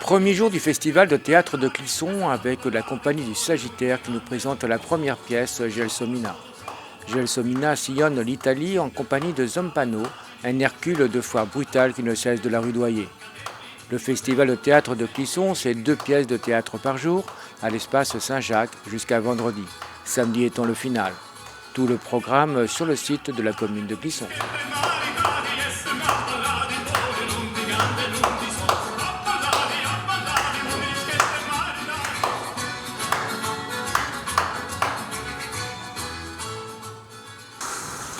Premier jour du festival de théâtre de Clisson avec la compagnie du Sagittaire qui nous présente la première pièce, Gelsomina. Gelsomina sillonne l'Italie en compagnie de Zampano, un Hercule de foire brutal qui ne cesse de la rudoyer. Le festival de théâtre de Clisson, c'est 2 pièces de théâtre par jour à l'espace Saint-Jacques jusqu'à vendredi, samedi étant le final. Tout le programme sur le site de la commune de Clisson.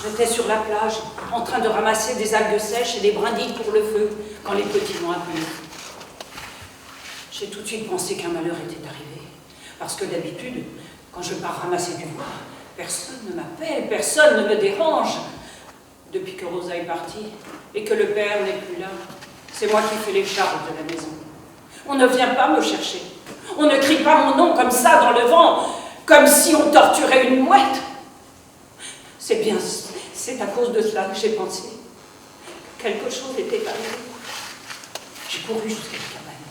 J'étais sur la plage, en train de ramasser des algues sèches et des brindilles pour le feu, quand les petits m'ont appelé. J'ai tout de suite pensé qu'un malheur était arrivé. Parce que d'habitude, quand je pars ramasser du bois, personne ne m'appelle, personne ne me dérange. Depuis que Rosa est partie et que le père n'est plus là, c'est moi qui fais les charges de la maison. On ne vient pas me chercher. On ne crie pas mon nom comme ça dans le vent, comme si on torturait une mouette. C'est à cause de cela que j'ai pensé. Quelque chose était arrivé. J'ai couru jusqu'à la cabane.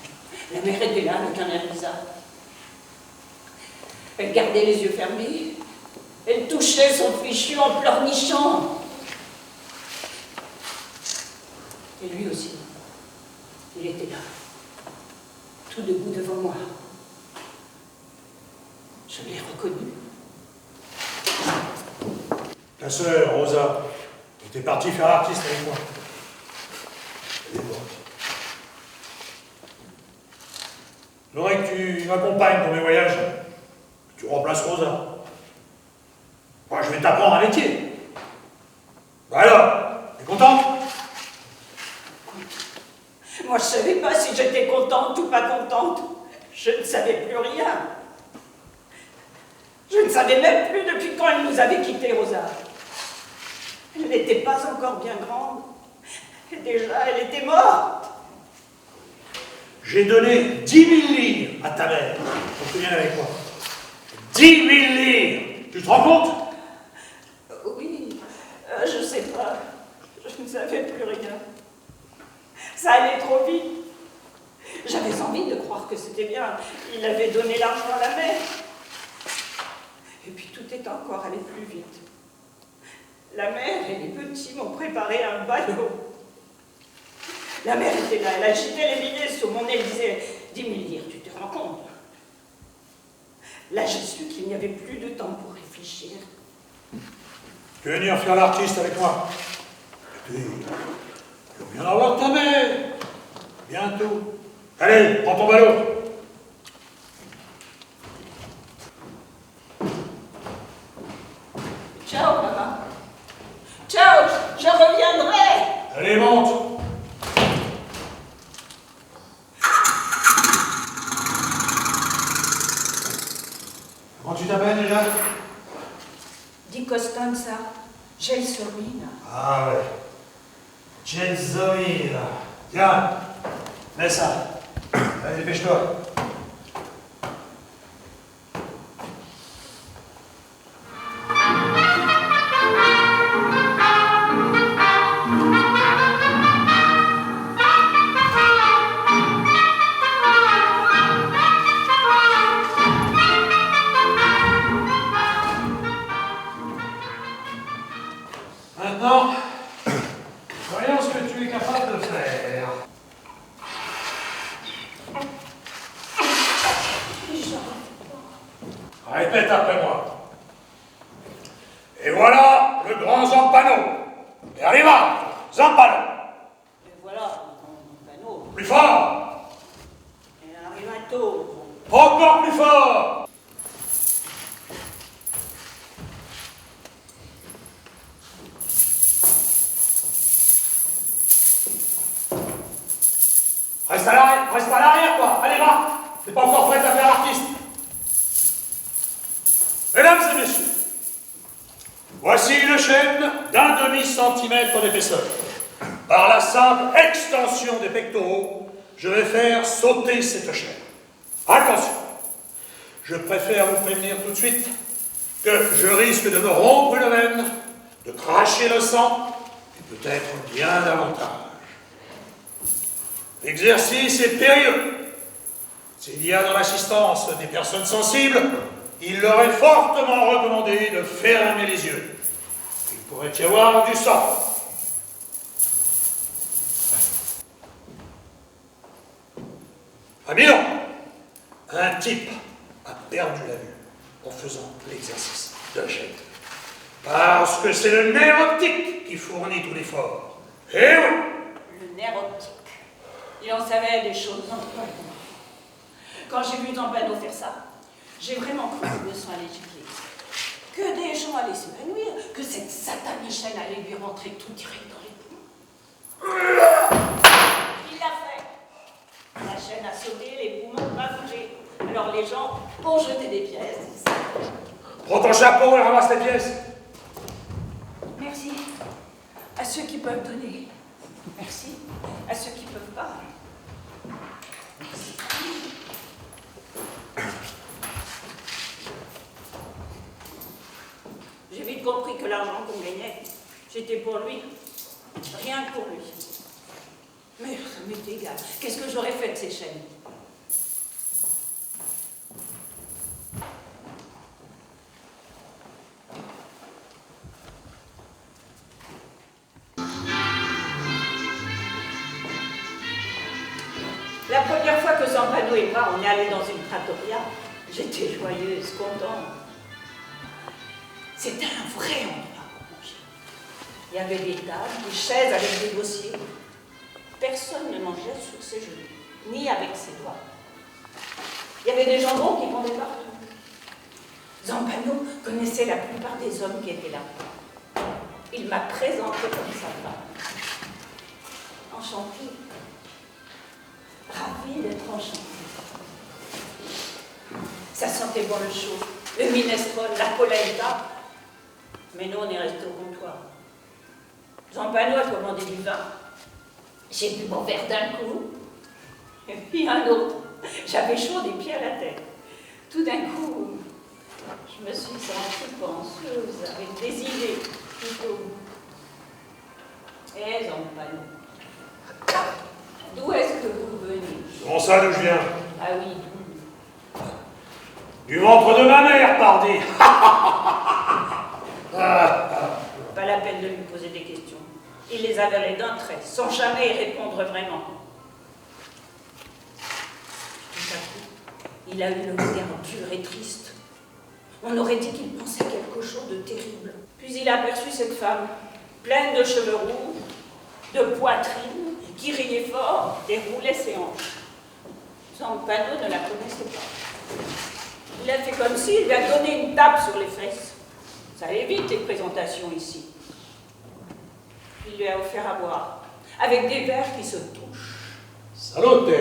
La mère était là avec un air bizarre. Elle gardait les yeux fermés. Elle touchait son fichu en pleurnichant. Et lui aussi. Il était là. Tout debout devant moi. Je l'ai reconnu. Ta sœur, Rosa, était partie faire l'artiste avec moi. Elle est morte. J'aimerais que tu m'accompagnes pour mes voyages. Que tu remplaces Rosa. Moi, je vais t'apprendre un métier. Bah alors, t'es contente? Moi, je ne savais pas si j'étais contente ou pas contente. Je ne savais plus rien. Je ne savais même plus depuis quand elle nous avait quittés, Rosa. Elle n'était pas encore bien grande. Et déjà, elle était morte. J'ai donné 10 000 livres à ta mère pour que tu viennes avec moi. 10 000 livres! Tu te rends compte? Oui, je sais pas. Je ne savais plus rien. Ça allait trop vite. J'avais envie de croire que c'était bien. Il avait donné l'argent à la mère. Et puis tout est encore allé plus vite. La mère et les petits m'ont préparé un ballot. La mère était là, elle agitait les billets sur mon nez, elle disait « 10 000 livres, tu te rends compte ?» Là, j'ai su qu'il n'y avait plus de temps pour réfléchir. Tu veux venir faire l'artiste avec moi? Et puis, tu viendras voir ta mère. Bientôt. Allez, prends ton ballot. Ciao, maman. Ciao, je reviendrai. Allez, monte. Comment tu t'appelles déjà? Di Costanza, Gelsomina. Ah ouais. Gelsomina. Tiens, mets ça. Allez, dépêche-toi. Maintenant, voyons ce que tu es capable de faire. Répète après moi. Et voilà le grand Zampano. Et arriva, Zampano. Et voilà, mon panneau. Plus fort. Et arrivato. Encore plus fort. Reste à l'arrière, quoi. Allez, va. T'es pas encore prête à faire l'artiste. Mesdames et messieurs, voici une chaîne d'1 demi-centimètre d'épaisseur. Par la simple extension des pectoraux, je vais faire sauter cette chaîne. Attention, je préfère vous prévenir tout de suite que je risque de me rompre une veine, de cracher le sang, et peut-être bien davantage. L'exercice est périlleux. S'il y a dans l'assistance des personnes sensibles, il leur est fortement recommandé de fermer les yeux. Il pourrait y avoir du sang. À Milan, un type a perdu la vue en faisant l'exercice de la chaîne. Parce que c'est le nerf optique qui fournit tout l'effort. Eh oui! Le nerf optique. Il en savait des choses incroyables. Quand j'ai vu Zampano faire ça, j'ai vraiment cru le sang à l'éduquer. Que des gens allaient s'évanouir, que cette satanée chaîne allait lui rentrer tout direct dans les poumons. Il l'a fait. La chaîne a sauté, les poumons n'ont pas bougé. Alors les gens ont jeté des pièces. Prends ton chapeau et ramasse les pièces. Merci à ceux qui peuvent donner. Merci à ceux qui ne peuvent pas. Merci. J'ai vite compris que l'argent qu'on gagnait, c'était pour lui. Rien que pour lui. Mais ça m'est égal. Qu'est-ce que j'aurais fait de ces chaînes? La première fois que Zampano et moi, on est allés dans une trattoria, j'étais joyeuse, contente. C'était un vrai endroit pour manger. Il y avait des tables, des chaises avec des dossiers. Personne ne mangeait sur ses genoux, ni avec ses doigts. Il y avait des jambons qui pendaient partout. Zampano connaissait la plupart des hommes qui étaient là. Il m'a présenté comme sa femme. Enchantée. Ravie d'être enchantée. Ça sentait bon le chaud, le minestrone, la polenta. Mais nous, on est restés au comptoir. Zampano a commandé du vin. J'ai bu mon verre d'un coup. Et puis un autre. J'avais chaud des pieds à la tête. Tout d'un coup, je me suis sentie penseuse, avec des idées, plutôt. Eh, Zampano, d'où est-ce que vous venez? Comment ça, d'où je viens? Ah oui, Du ventre de ma mère, pardi. pas la peine de lui poser des questions. Il les avalait d'un trait, sans jamais y répondre vraiment. Tout à coup, il a eu le regard dur et triste. On aurait dit qu'il pensait quelque chose de terrible. Puis il a aperçu cette femme, pleine de cheveux roux, de poitrine, qui riait fort, déroulait ses hanches. Zampano ne la connaissait pas. Il a fait comme s'il lui a donné une tape sur les fesses. Ça évite les présentations ici. Il lui a offert à boire, avec des verres qui se touchent. Salute!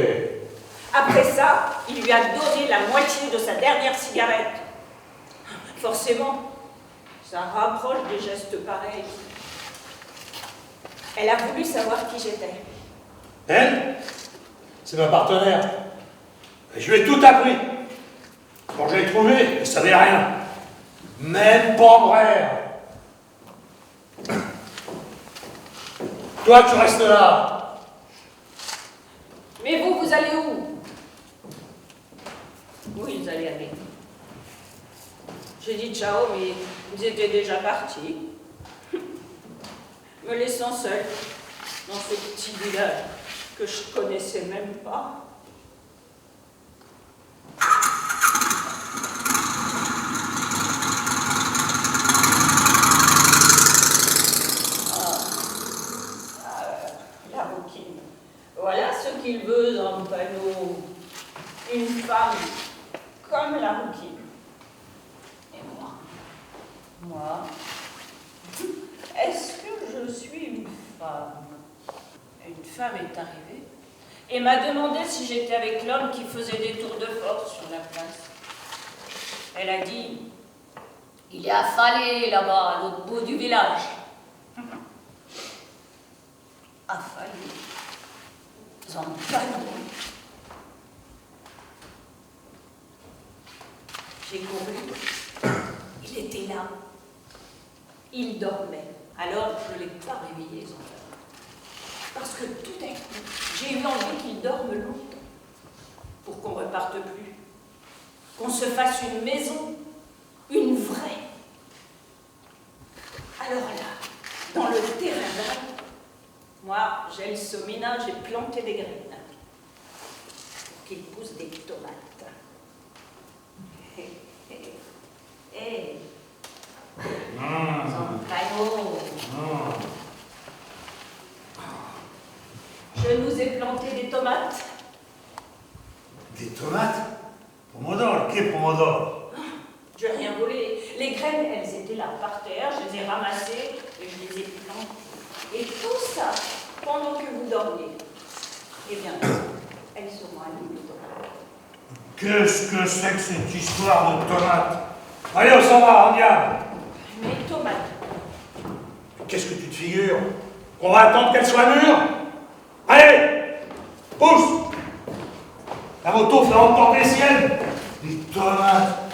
Après ça, il lui a donné la moitié de sa dernière cigarette. Forcément, ça rapproche des gestes pareils. Elle a voulu savoir qui j'étais. Elle? C'est ma partenaire. Et je lui ai tout appris. Quand je l'ai trouvé, elle ne savait rien. Même pas vrai. Toi, tu restes là. Mais vous, vous allez où? Où ils allaient aller? J'ai dit ciao, mais ils étaient déjà partis. Me laissant seule dans ce petit village que je connaissais même pas. La rouquine. Voilà ce qu'il veut, Zampano. Une femme comme la rouquine. Et moi? Moi? Est-ce que je suis une femme? Une femme est arrivée et m'a demandé si j'étais avec l'homme qui faisait des tours de force sur la place. Elle a dit, il est affalé là-bas, à l'autre bout du village. Affalé. Zampano. J'ai couru. Il était là. Il dormait. Alors, je ne l'ai pas réveillé, Zampano. Parce que tout d'un coup, j'ai eu envie qu'il dorme longtemps. pour qu'on reparte plus. Qu'on se fasse une maison, une vraie. Alors là, dans le terrain vague, moi, Gelsomina, j'ai planté des graines pour qu'il pousse des tomates. Zampano. Je nous ai planté des tomates. Des tomates? Pomodoro, che pomodoro? Je n'ai rien volé. Les graines, elles étaient là par terre, je les ai ramassées et je les ai plantées. Et tout ça, pendant que vous dormiez. Eh bien, elles seront allées les tomates. Qu'est-ce que c'est que cette histoire de tomates? Allez, on s'en va, on y va. Mais tomates. Qu'est-ce que tu te figures? On va attendre qu'elles soient mûres? Allez, pousse! La moto fait entendre les siennes. Des tomates.